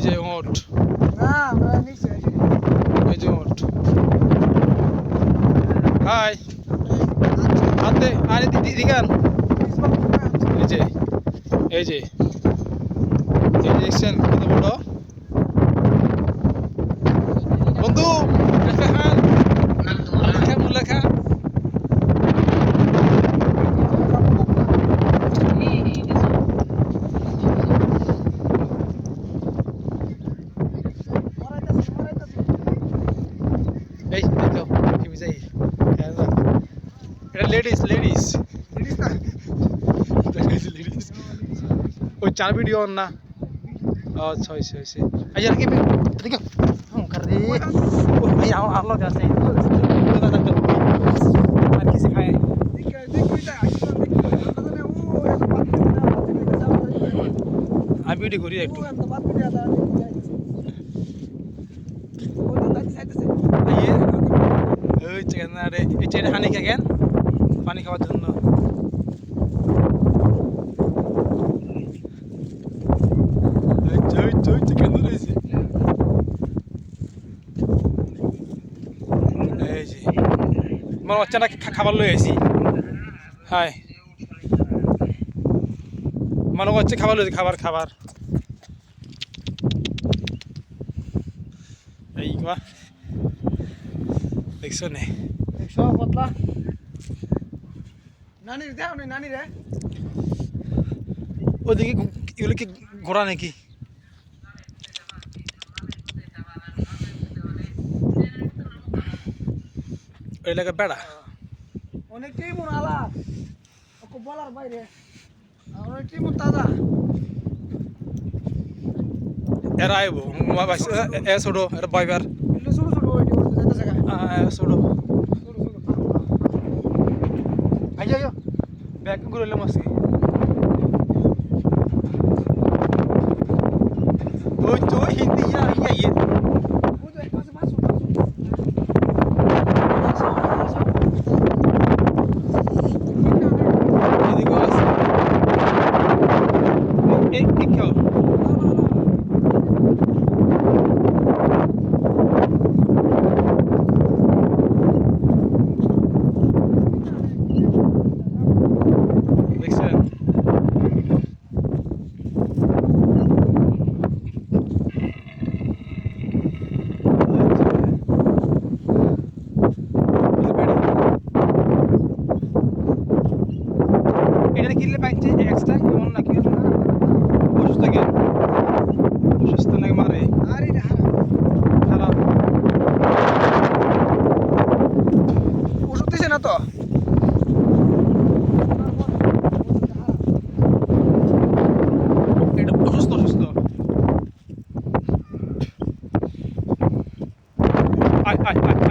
যে ওট, না আমরা নিচে আছি। এই যে ওট। হাই হাতে আরে দিগান এই যে এই যে এই দেখছেন কত বড় বন্ধু। লেখা খান লেখা লেখা এই দেখো কি বুঝাই এটা লেডিস লেডিস লেডিস না লেডিস ওই চার ভিডিও অন না। আচ্ছা হয়েছে হয়েছে আজ আর কি দেখো করে ওই আলো আছে আর কিছু খায় আমি ভিডিও করি একটু ওই চিকেন আরে এই চেন হানি খাগেন পানি খাওয়ার জন্য। চিকেন রয়েছে এই যে আমার বাচ্চাটা খাবার লই আইছি। হাই মনে হচ্ছে খাবার লইছি খাবার খাবার এই মা দেখছো নে দেখছো বদলা নানির দেও নি নানি রে ওদিকে এগুলো কি ঘোড়া নাকি? ওই লাগে বেড়া অনেকটাই মন আলা ওকে বলার বাইরে অনেকটাই মন তাজা এরা আইব এ ছোটো এটা বাইবার এগুলো ছোট ছোট ওইটি যেতেছে গা ছোটো ছোট ছোট আইয়া আইয়া ব্যাগ ঘুরে এলাম আজকে। ওই তো হিন্দি ইয়া ইয়া ইয়ে ওই তো পাশে মাছ এদিকেও আছে এই কেউ দেখছেন এটা কিনলে পাইছে এক্সট্রা কেমন নাকি অসুস্থ কে অসুস্থ নাকি মারে আরে রে হারা খারাপ ওষুধ দিছে না তো এটা অসুস্থ অসুস্থ আয় আয় আয়